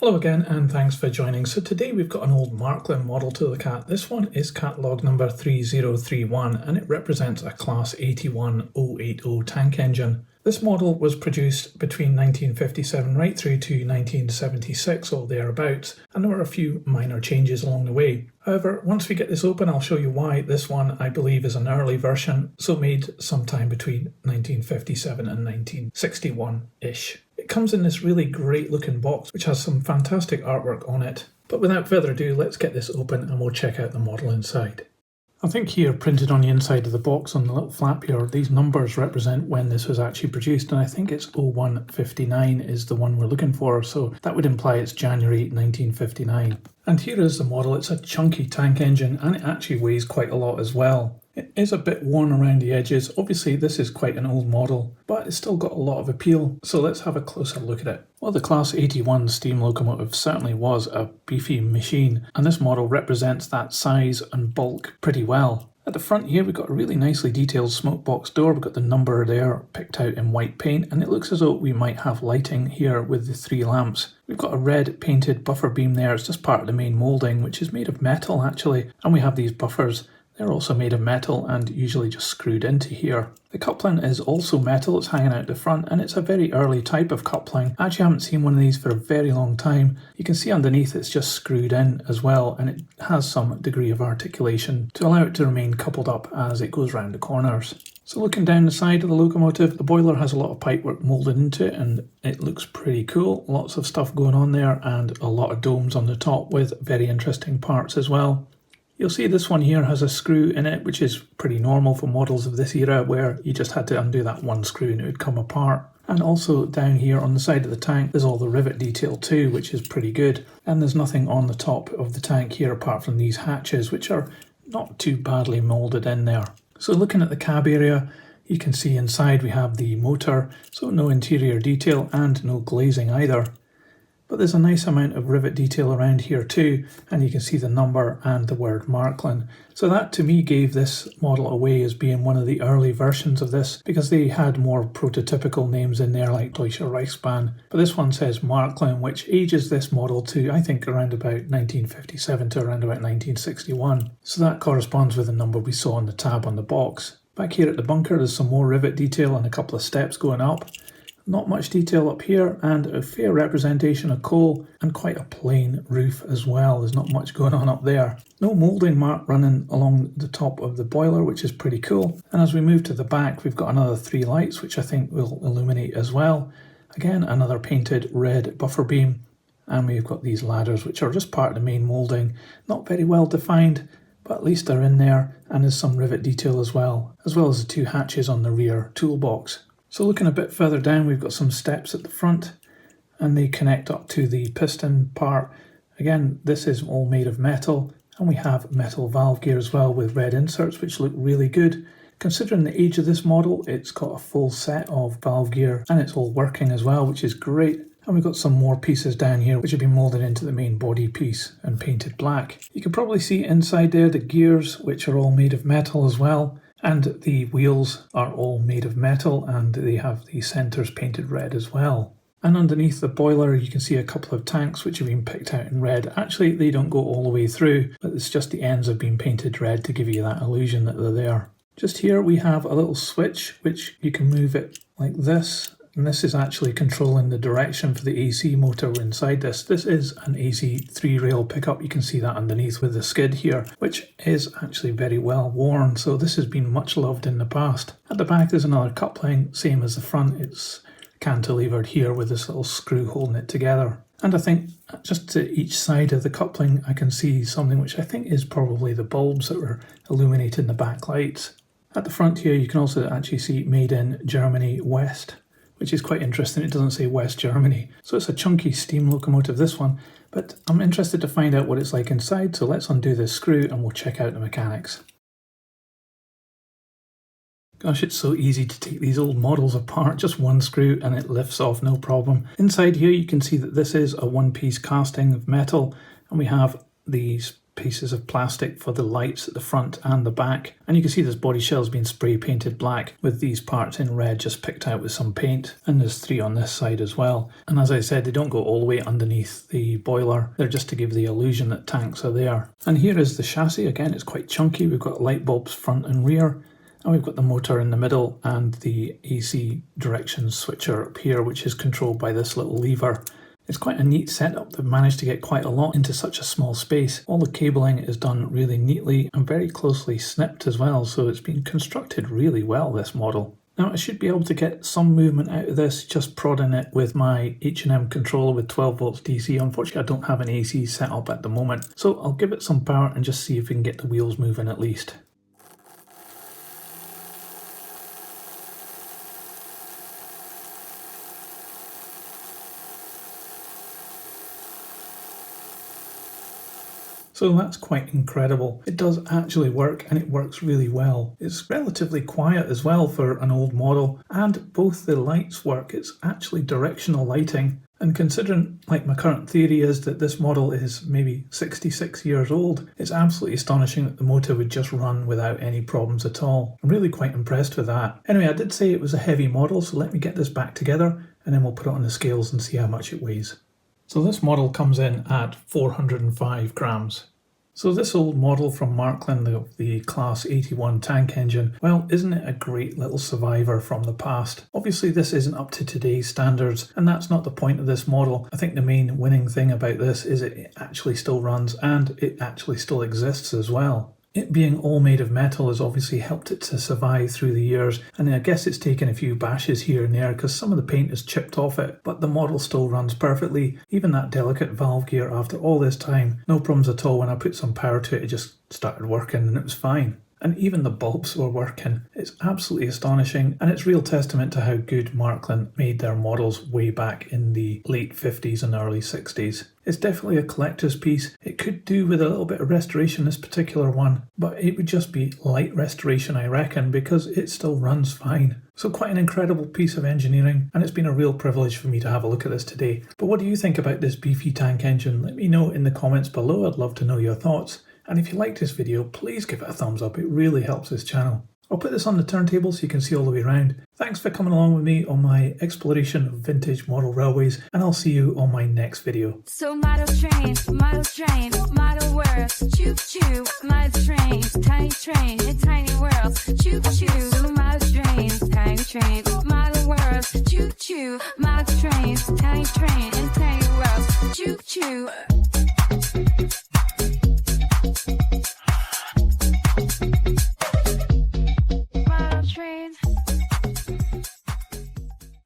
Hello again and thanks for joining. So today we've got an old Marklin model to look at. This one is catalogue number 3031 and it represents a class 81080 tank engine. This model was produced between 1957 right through to 1976 or thereabouts, and there were a few minor changes along the way. However, once we get this open, I'll show you why this one I believe is an early version, so made sometime between 1957 and 1961-ish. It comes in this really great looking box which has some fantastic artwork on it. But without further ado, let's get this open and we'll check out the model inside. I think here, printed on the inside of the box on the little flap here, these numbers represent when this was actually produced, and I think it's 0159 is the one we're looking for, so that would imply it's January 1959. And here is the model. It's a chunky tank engine and it actually weighs quite a lot as well. It is a bit worn around the edges. Obviously this is quite an old model, but it's still got a lot of appeal, so let's have a closer look at it. Well, the Class 81 steam locomotive certainly was a beefy machine, and this model represents that size and bulk pretty well. At the front here we've got a really nicely detailed smoke box door. We've got the number there picked out in white paint, and it looks as though we might have lighting here with the 3 lamps. We've got a red painted buffer beam there. It's just part of the main moulding, which is made of metal actually, and we have these buffers. They're also made of metal and usually just screwed into here. The coupling is also metal. It's hanging out the front, and it's a very early type of coupling. I actually haven't seen one of these for a very long time. You can see underneath it's just screwed in as well, and it has some degree of articulation to allow it to remain coupled up as it goes round the corners. So looking down the side of the locomotive, the boiler has a lot of pipework moulded into it and it looks pretty cool. Lots of stuff going on there and a lot of domes on the top with very interesting parts as well. You'll see this one here has a screw in it, which is pretty normal for models of this era where you just had to undo that one screw and it would come apart. And also down here on the side of the tank there's all the rivet detail too, which is pretty good. And there's nothing on the top of the tank here apart from these hatches, which are not too badly moulded in there. So looking at the cab area, you can see inside we have the motor, so no interior detail and no glazing either. But there's a nice amount of rivet detail around here too, and you can see the number and the word Marklin. So that to me gave this model away as being one of the early versions of this, because they had more prototypical names in there like Deutsche Reichsbahn. But this one says Marklin, which ages this model to I think around about 1957 to around about 1961. So that corresponds with the number we saw on the tab on the box. Back here at the bunker there's some more rivet detail and a couple of steps going up. Not much detail up here and a fair representation of coal and quite a plain roof as well. There's not much going on up there. No moulding mark running along the top of the boiler, which is pretty cool. And as we move to the back, we've got another 3 lights, which I think will illuminate as well. Again, another painted red buffer beam. And we've got these ladders, which are just part of the main moulding. Not very well defined, but at least they're in there. And there's some rivet detail as well as the 2 hatches on the rear toolbox. So looking a bit further down, we've got some steps at the front and they connect up to the piston part. Again, this is all made of metal, and we have metal valve gear as well with red inserts, which look really good. Considering the age of this model, it's got a full set of valve gear and it's all working as well, which is great. And we've got some more pieces down here which have been moulded into the main body piece and painted black. You can probably see inside there the gears, which are all made of metal as well. And the wheels are all made of metal and they have the centres painted red as well. And underneath the boiler you can see a couple of tanks which have been picked out in red. Actually they don't go all the way through, but it's just the ends have been painted red to give you that illusion that they're there. Just here we have a little switch which you can move it like this. And this is actually controlling the direction for the AC motor inside this. This is an AC 3-rail pickup. You can see that underneath with the skid here, which is actually very well worn. So this has been much loved in the past. At the back there's another coupling, same as the front. It's cantilevered here with this little screw holding it together. And I think just to each side of the coupling I can see something which I think is probably the bulbs that were illuminating the back lights. At the front here you can also actually see made in Germany West, which is quite interesting. It doesn't say West Germany. So it's a chunky steam locomotive, this one, but I'm interested to find out what it's like inside, so let's undo this screw and we'll check out the mechanics. Gosh, it's so easy to take these old models apart, just one screw and it lifts off no problem. Inside here you can see that this is a one-piece casting of metal, and we have these pieces of plastic for the lights at the front and the back, and you can see this body shell's been spray painted black with these parts in red just picked out with some paint, and there's 3 on this side as well. And as I said, they don't go all the way underneath the boiler, they're just to give the illusion that tanks are there. And here is the chassis. Again, it's quite chunky. We've got light bulbs front and rear, and we've got the motor in the middle and the AC direction switcher up here, which is controlled by this little lever. It's quite a neat setup. They've managed to get quite a lot into such a small space. All the cabling is done really neatly and very closely snipped as well, so it's been constructed really well, this model. Now I should be able to get some movement out of this just prodding it with my H&M controller with 12 volts DC. Unfortunately I don't have an AC set up at the moment, so I'll give it some power and just see if we can get the wheels moving at least. So that's quite incredible. It does actually work, and it works really well. It's relatively quiet as well for an old model, and both the lights work. It's actually directional lighting, and considering like my current theory is that this model is maybe 66 years old, it's absolutely astonishing that the motor would just run without any problems at all. I'm really quite impressed with that. Anyway, I did say it was a heavy model, so let me get this back together and then we'll put it on the scales and see how much it weighs. So this model comes in at 405 grams. So this old model from Marklin, the Class 81 tank engine, well, isn't it a great little survivor from the past? Obviously this isn't up to today's standards, and that's not the point of this model. I think the main winning thing about this is it actually still runs and it actually still exists as well. It being all made of metal has obviously helped it to survive through the years, and I guess it's taken a few bashes here and there because some of the paint is chipped off it, but the model still runs perfectly. Even that delicate valve gear, after all this time, no problems at all. When I put some power to it, it just started working and it was fine. And even the bulbs were working. It's absolutely astonishing, and it's real testament to how good Marklin made their models way back in the late 50s and early 60s. It's definitely a collector's piece. It could do with a little bit of restoration, this particular one, but it would just be light restoration, I reckon, because it still runs fine. So quite an incredible piece of engineering, and it's been a real privilege for me to have a look at this today. But what do you think about this beefy tank engine? Let me know in the comments below. I'd love to know your thoughts. And if you liked this video, please give it a thumbs up. It really helps this channel. I'll put this on the turntable so you can see all the way around. Thanks for coming along with me on my exploration of vintage model railways, and I'll see you on my next video. So model trains, model worlds, choo choo, model trains, in tiny worlds, choo choo, model trains, tiny trains, model worlds, choo choo, model trains, in tiny worlds, choo choo.